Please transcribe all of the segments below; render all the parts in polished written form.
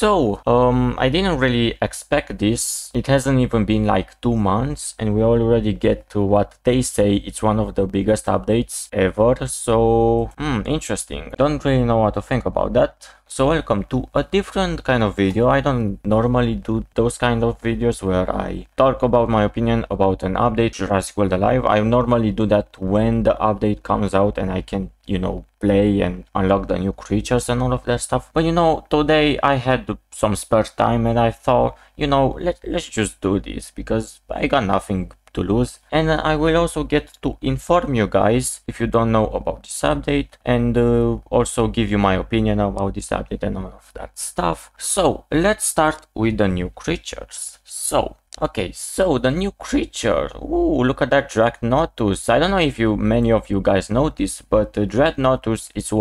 I didn't really expect this. It hasn't even been like 2 months and we already get to what they say it's one of the biggest updates ever. So, interesting. Don't really know what to think about that. So welcome to a different kind of video. I don't normally do those kind of videos where I talk about my opinion about an update, Jurassic World Alive. I normally do that when the update comes out and I can, play and unlock the new creatures and all of that stuff. But today I had some spare time and I thought, let's just do this because I got nothing to lose, and I will also get to inform you guys if you don't know about this update, and also give you my opinion about this update and all of that stuff. So let's start with the new creatures. Okay, so the new creature, ooh, look at that Dreadnought. I don't know if many of you guys noticed, but Dreadnought is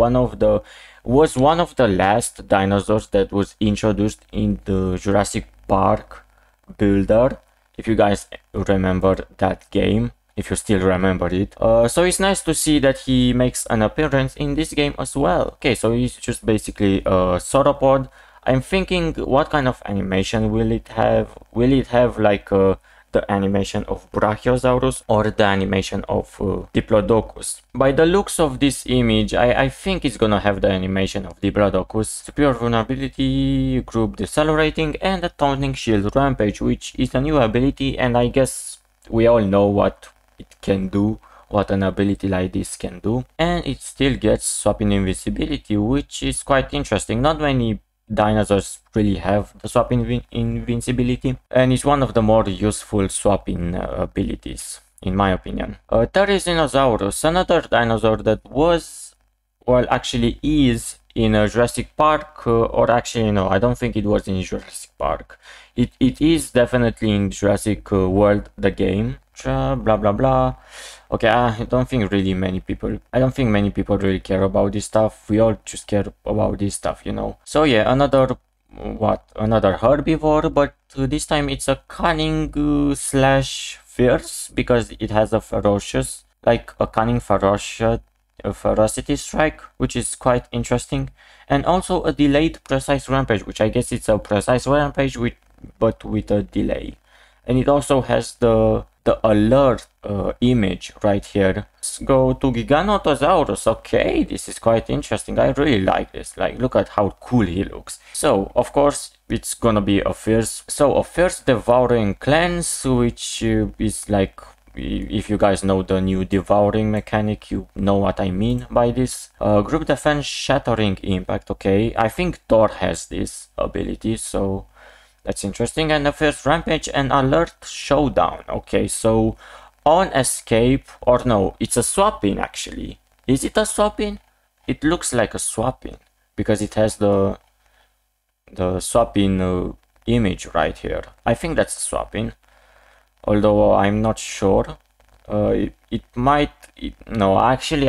was one of the last dinosaurs that was introduced in the Jurassic Park builder. If you guys remember that game, if you still remember it. So it's nice to see that he makes an appearance in this game as well. Okay, so he's just basically a sauropod. I'm thinking, what kind of animation will it have? Will it have like the animation of Brachiosaurus or the animation of Diplodocus? By the looks of this image, I think it's gonna have the animation of Diplodocus. Superior vulnerability, group decelerating, and a taunting shield Rampage, which is a new ability, and I guess we all know what it can do, what an ability like this can do. And it still gets swapping invincibility, which is quite interesting. Not many dinosaurs really have the swapping invincibility, and it's one of the more useful swapping abilities in my opinion. Therizinosaurus, another dinosaur that was, well, actually is in Jurassic Park, or actually no, I don't think it was in Jurassic Park. It is definitely in Jurassic World, the game. Blah blah blah. Okay, I don't think many people really care about this stuff. We all just care about this stuff, So yeah, another herbivore, but this time it's a cunning slash fierce, because it has a ferocious, like a cunning ferocity strike, which is quite interesting, and also a delayed precise rampage, which I guess it's a precise rampage but with a delay. And it also has the alert image right here. Let's go to Giganotosaurus. Okay, this is quite interesting. I really like this. Like, look at how cool he looks. So, of course, it's gonna be a fierce devouring cleanse, which is like, if you guys know the new devouring mechanic, you know what I mean by this. Group defense shattering impact. Okay, I think Thor has this ability, so that's interesting. And the first rampage and alert showdown. Okay, so on escape, or no, it's a swap-in actually. Is it a swap-in? It looks like a swap-in because it has the swap-in image right here. I think that's a swap-in, although I'm not sure. No, actually,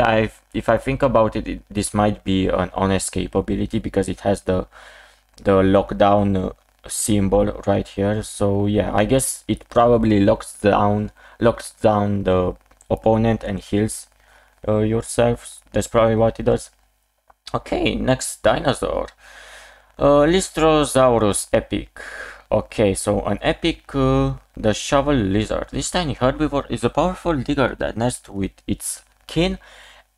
if I think about it, this might be an on escape ability because it has the lockdown symbol right here. So yeah, I guess it probably locks down the opponent and heals yourself. That's probably what it does. Okay, next dinosaur, Lystrosaurus epic. Okay, so an epic, the shovel lizard. This tiny herbivore is a powerful digger that nests with its kin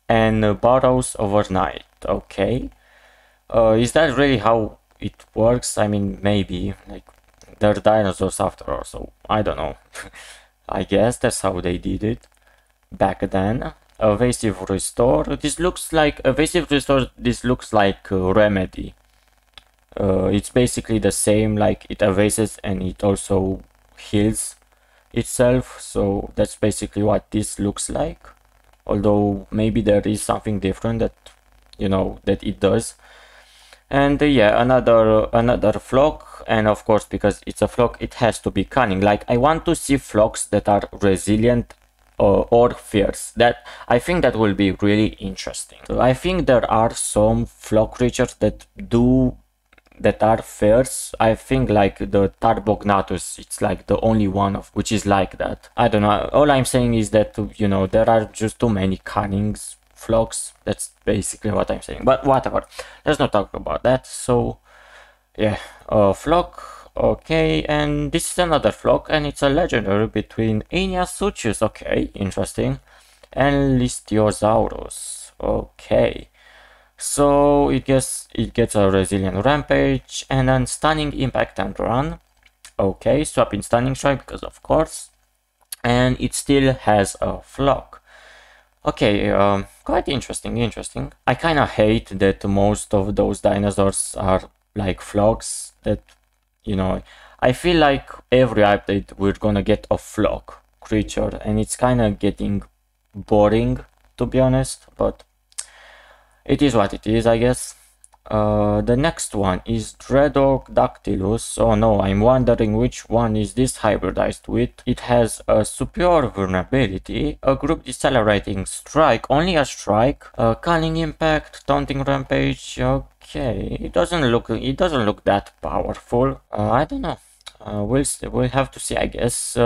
and burrows overnight. Okay, is that really how it works? I mean, maybe, like, they're dinosaurs after all, so I don't know. I guess that's how they did it back then. Evasive Restore. This looks like Remedy. It's basically the same, like it evases and it also heals itself, so that's basically what this looks like. Although maybe there is something different that that it does. And yeah, another flock, and of course, because it's a flock, it has to be cunning. Like, I want to see flocks that are resilient or fierce. I think that will be really interesting. So I think there are some flock creatures that are fierce. I think like the Tarbognathus, it's like the only one of which is like that. I don't know. All I'm saying is that there are just too many cunnings flocks. That's basically what I'm saying, but whatever, let's not talk about that. So Yeah, flock, okay, and this is another flock, and it's a legendary between Inyasuchus, okay, interesting, and Listiosaurus, okay. So it gets a resilient rampage and then stunning impact and run. Okay, swap in stunning strike because of course. And it still has a flock. Okay, quite interesting. I kinda hate that most of those dinosaurs are like flocks that, you know, I feel like every update we're gonna get a flock creature and it's kinda getting boring to be honest, but it is what it is, I guess. The next one is Oak Ductilus. Oh no, I'm wondering which one is this hybridized with. It has a superior vulnerability, a group decelerating strike, only a strike, a cunning impact, taunting rampage. Okay, it doesn't look that powerful. I don't know. We'll have to see, I guess.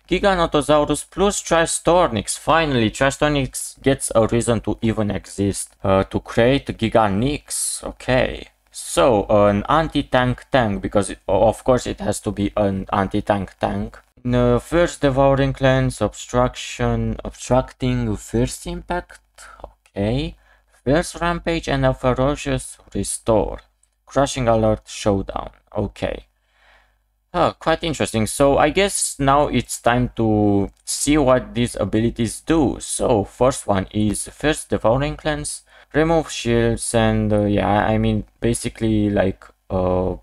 Giganotosaurus plus Tristornix. Finally, Tristornix gets a reason to even exist. To create Giganix. Okay. So, an anti-tank tank, because of course it has to be an anti-tank tank. First Devouring Lens, obstructing first impact. Okay. First Rampage and a Ferocious Restore. Crushing Alert Showdown. Okay. Oh, quite interesting. So I guess now it's time to see what these abilities do. So first one is first Devouring Cleanse, remove shields, and yeah, I mean basically like a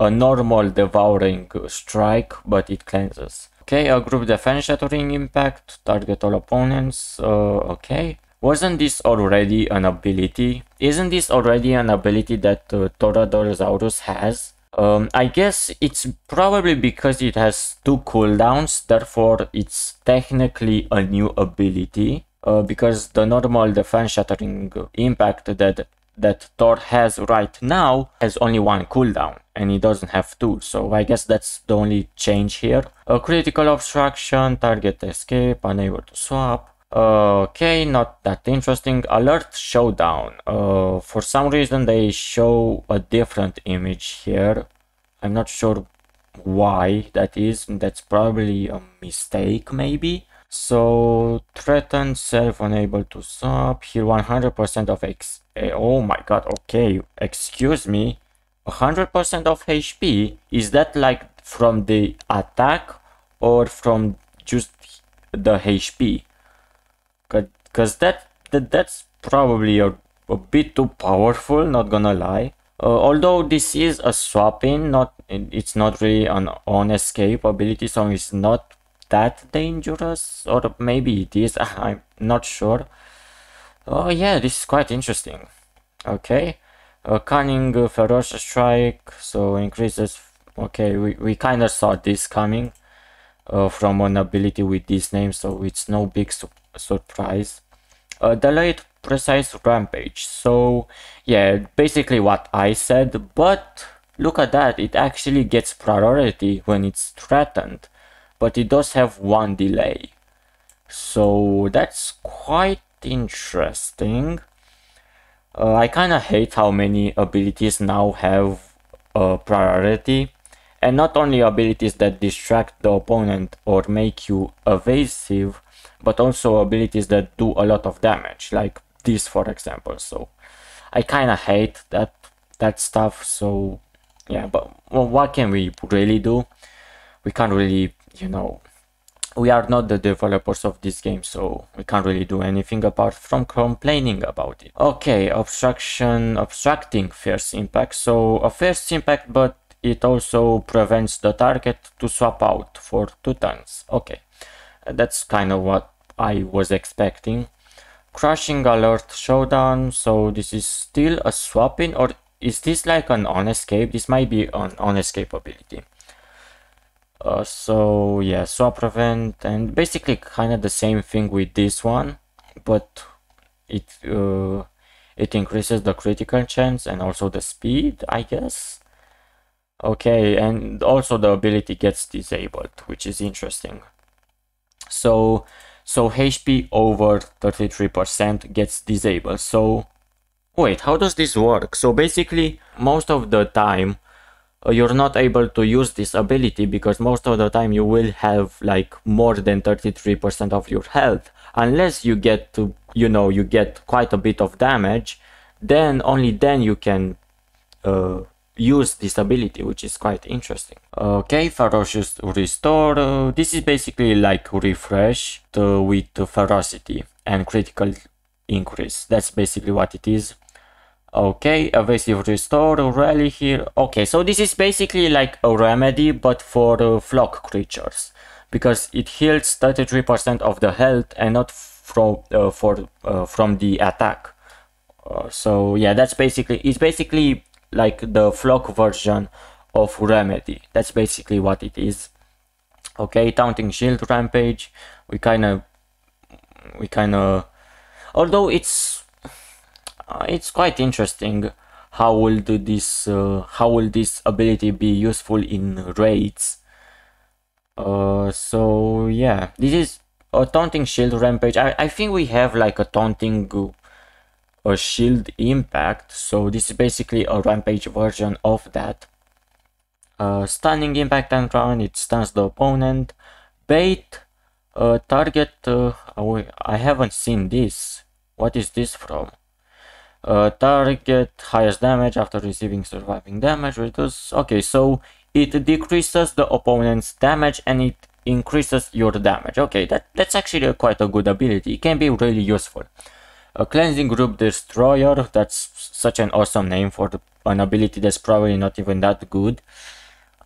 normal Devouring strike, but it cleanses. Okay, a group defense shattering impact, target all opponents. Okay. Wasn't this already an ability? Isn't this already an ability that Toradorosaurus has? I guess it's probably because it has 2 cooldowns, therefore it's technically a new ability. Because the normal defense shattering impact that Thor has right now has only 1 cooldown and it doesn't have 2, so I guess that's the only change here. A critical obstruction, target escape, unable to swap. Okay, not that interesting. Alert Showdown. For some reason they show a different image here. I'm not sure why that is. That's probably a mistake maybe. So threaten self unable to swap. Here 100% of X. Oh my god, okay. Excuse me. 100% of HP? Is that like from the attack or from just the HP? Because that's probably a bit too powerful, not gonna lie. Although this is a swap-in, it's not really an on-escape ability, so it's not that dangerous, or maybe it is, I'm not sure. Oh yeah, this is quite interesting. Okay, Cunning, Ferocious Strike, so increases, okay, we kinda saw this coming from an ability with this name, so it's no big surprise. Delayed precise rampage, so yeah, basically what I said, but look at that, it actually gets priority when it's threatened, but it does have 1 delay, so that's quite interesting. I kinda hate how many abilities now have priority, and not only abilities that distract the opponent or make you evasive, but also abilities that do a lot of damage, like this for example. So I kinda hate that stuff, so yeah, but well, what can we really do? We can't really, you know, we are not the developers of this game, so we can't really do anything apart from complaining about it. Okay, obstructing first impact. So a first impact, but it also prevents the target to swap out for 2 turns. Okay, that's kind of what I was expecting. Crushing Alert Showdown. So this is still a swap-in, or is this like an on-escape? This might be an on-escape ability. So yeah, swap prevent, and basically kind of the same thing with this one, but it increases the critical chance and also the speed, I guess. Okay, and also the ability gets disabled, which is interesting. So HP over 33% gets disabled. So wait, how does this work? So basically most of the time you're not able to use this ability because most of the time you will have like more than 33% of your health, unless you get to, you get quite a bit of damage, then only then you can use this ability, which is quite interesting. Okay, Ferocious Restore. This is basically like refresh with ferocity and critical increase. That's basically what it is. Okay, Evasive Restore, rally here. Okay, so this is basically like a remedy, but for flock creatures, because it heals 33% of the health and not from the attack. So yeah, it's basically like the flock version of remedy. That's basically what it is. Okay, Taunting Shield Rampage. We kind of, although it's quite interesting. How will this ability be useful in raids? So yeah, this is a Taunting Shield Rampage. I think we have like a Taunting shield impact, so this is basically a Rampage version of that. Stunning impact and run, it stuns the opponent. Bait, target, I haven't seen this. What is this from? Target highest damage after receiving surviving damage, reduce. Okay, so it decreases the opponent's damage and it increases your damage. Okay, that's actually quite a good ability. It can be really useful. A Cleansing Group Destroyer, that's such an awesome name for an ability that's probably not even that good.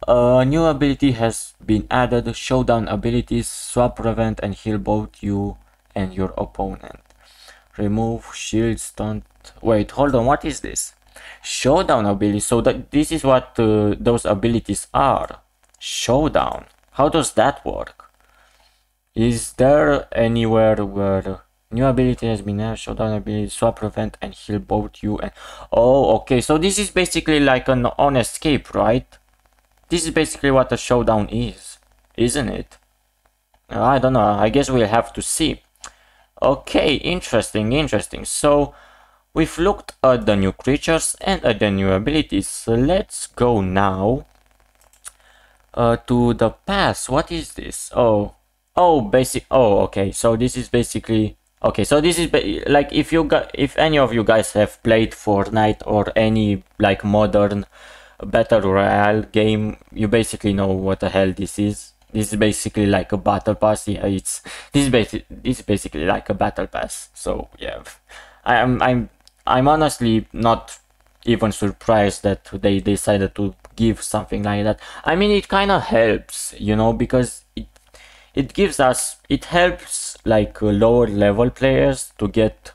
A new ability has been added, Showdown Abilities, swap, prevent and heal both you and your opponent. Remove shield, stunt. Wait, hold on, what is this? Showdown Abilities, so this is what those abilities are. Showdown, how does that work? Is there anywhere where new ability has been added, Showdown Ability, swap, prevent and heal both you and... Oh, okay, so this is basically like an on escape, right? This is basically what a showdown is, isn't it? I don't know, I guess we'll have to see. Okay, interesting. So we've looked at the new creatures and at the new abilities. So let's go now to the past. What is this? Okay, so this is basically... Okay, so this is like if any of you guys have played Fortnite or any like modern Battle Royale game, you basically know what the hell this is. This is basically like a battle pass. Yeah, this is basically like a battle pass. So yeah, I'm honestly not even surprised that they decided to give something like that. I mean, it kind of helps, because it helps like lower level players to get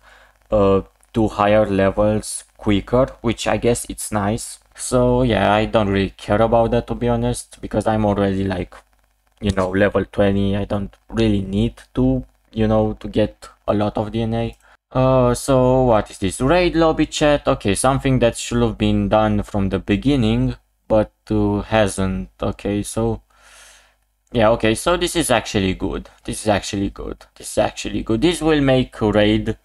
to higher levels quicker, which I guess it's nice. So yeah, I don't really care about that, to be honest, because I'm already like, level 20. I don't really need to, to get a lot of DNA. So what is this? Raid lobby chat. Okay, something that should have been done from the beginning, but hasn't. Okay, so yeah, okay, so this is actually good. This will make raid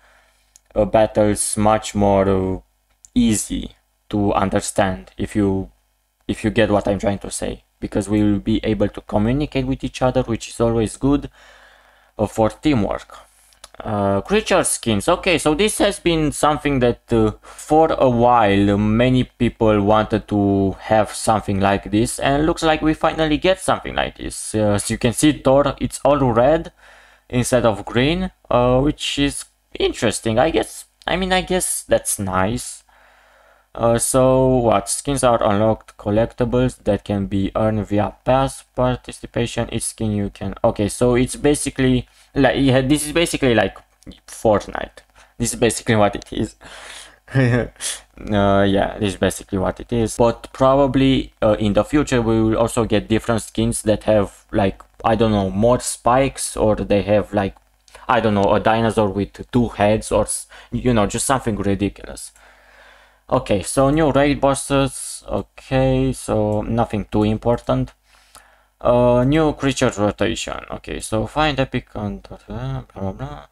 battles much more easy to understand, if you get what I'm trying to say, because we will be able to communicate with each other, which is always good for teamwork. Creature skins. Okay, so this has been something that for a while many people wanted to have something like this, and it looks like we finally get something like this. As you can see, Thor, it's all red instead of green, which is interesting. I guess that's nice. So what skins are unlocked? Collectibles that can be earned via past participation. Each skin you can... Okay, so it's basically like, yeah, this is basically like Fortnite. This is basically what it is. Yeah, this is basically what it is. But probably in the future we will also get different skins that have like, I don't know, more spikes, or they have like, I don't know, a dinosaur with 2 heads, or just something ridiculous. Okay, so new raid bosses. Okay, so nothing too important. New creature rotation. Okay, so find epic and blah blah blah.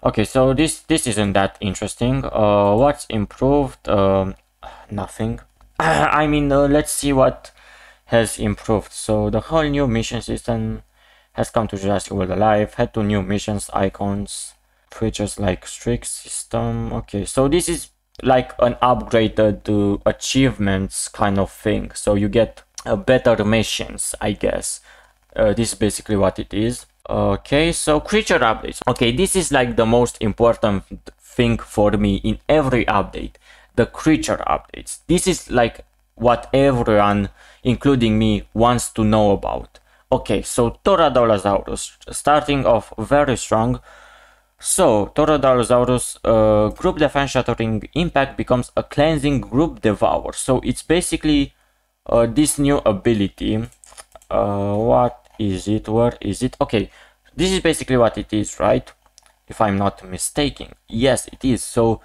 Okay, so this isn't that interesting. What's improved? Nothing. I mean, let's see what has improved. So the whole new mission system has come to Jurassic World Alive, had 2 new missions icons, features like strict system. Okay, so this is like an upgraded achievements kind of thing. So you get better missions, I guess. This is basically what it is. Okay, so creature updates. Okay, this is like the most important thing for me in every update. The creature updates. This is like what everyone, including me, wants to know about. Okay, so Toradolosaurus, starting off very strong. So, Toradolosaurus group defense shattering impact becomes a cleansing group devour. So it's basically this new ability. What is it? Where is it? Okay, this is basically what it is, right? If I'm not mistaken. Yes, it is. So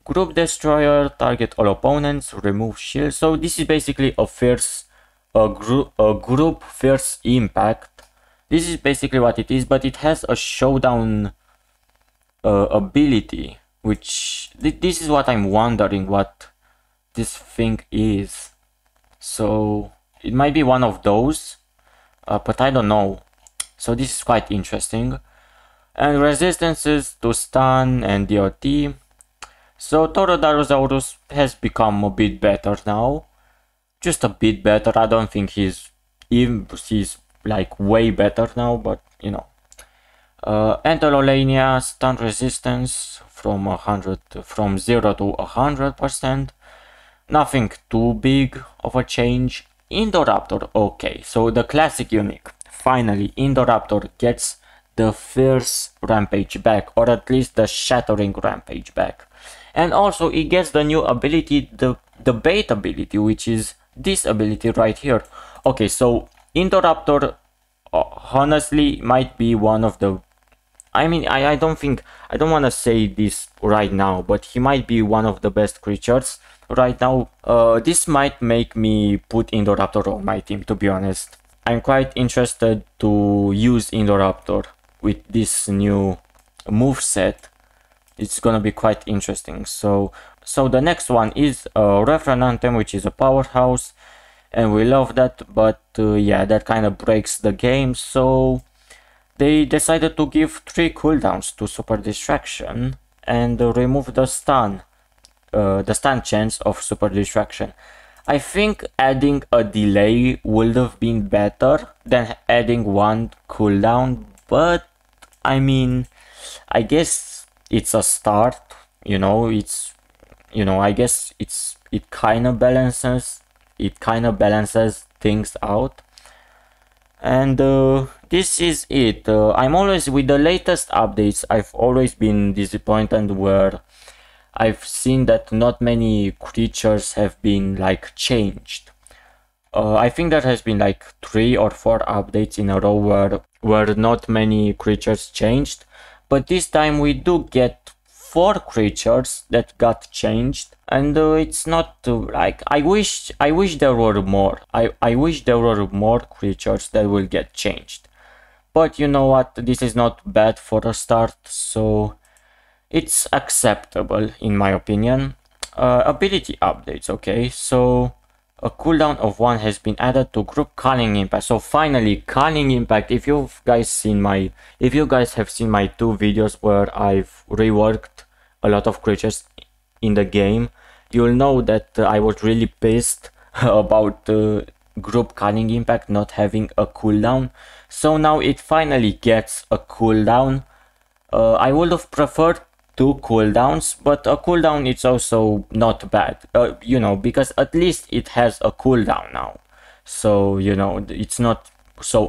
group destroyer, target all opponents, remove shield. So this is basically a group first impact. This is basically what it is, but it has a showdown ability, which this is what I'm wondering what this thing is. So it might be one of those, but I don't know. So this is quite interesting. And resistances to stun and DOT. So Toradolosaurus has become a bit better now. Just a bit better. I don't think he's like way better now, but you know. Entololania stun resistance from 0 to 100%. Nothing too big of a change. Indoraptor, okay, so the classic unique. Finally, Indoraptor gets the first Rampage back, or at least the Shattering Rampage back. And also it gets the new ability, the bait ability, which is this ability right here. Okay, so Indoraptor honestly might be one of the, I mean, I don't want to say this right now, but he might be one of the best creatures right now. This might make me put Indoraptor on my team, to be honest. I'm quite interested to use Indoraptor with this new moveset. It's gonna be quite interesting. So the next one is Referent Anthem, which is a powerhouse, and we love that, but yeah, that kind of breaks the game. So they decided to give 3 cooldowns to Super Distraction and remove the stun chance of Super Distraction. I think adding a delay would have been better than adding 1 cooldown, but I mean, I guess it's a start, you know, I guess it kind of balances things out. And this is it. I'm always, with the latest updates, I've always been disappointed where I've seen that not many creatures have been like changed. I think there has been like 3 or 4 updates in a row where not many creatures changed, but this time we do get 4 creatures that got changed, and it's not like I wish there were more. I wish there were more creatures that will get changed, but you know what, this is not bad for a start, so it's acceptable in my opinion. Ability updates, okay, so a cooldown of 1 has been added to group Cunning impact. So finally, Cunning impact. If you guys have seen my 2 videos where I've reworked a lot of creatures in the game, you'll know that I was really pissed about group Cunning impact not having a cooldown. So now it finally gets a cooldown. I would have preferred 2 cooldowns, but a cooldown is also not bad, you know, because at least it has a cooldown now, so you know, it's not so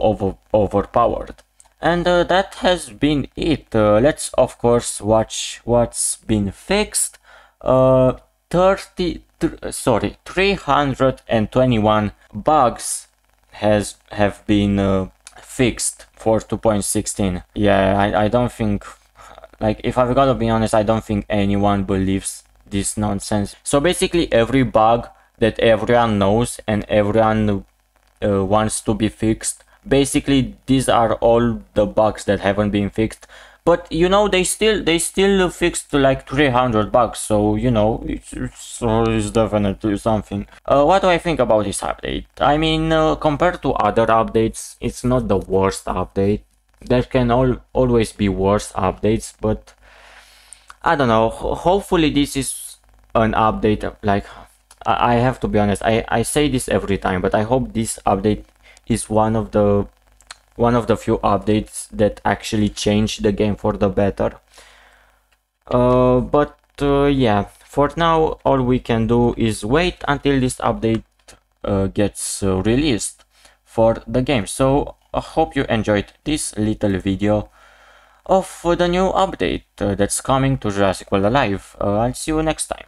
overpowered. And that has been it. Let's of course watch what's been fixed. 321 bugs have been fixed for 2.16. Yeah, I don't think, like, if I've got to be honest, I don't think anyone believes this nonsense. So basically every bug that everyone knows and everyone wants to be fixed, basically these are all the bugs that haven't been fixed. But you know, they still fixed like $300, so you know, it's definitely something. What do I think about this update? I mean, compared to other updates, it's not the worst update. There can always be worse updates, but I don't know. Hopefully this is an update. Like, I have to be honest, I say this every time, but I hope this update is one of the few updates that actually change the game for the better. But yeah, for now all we can do is wait until this update gets released for the game. So I hope you enjoyed this little video of the new update that's coming to Jurassic World Alive. I'll see you next time.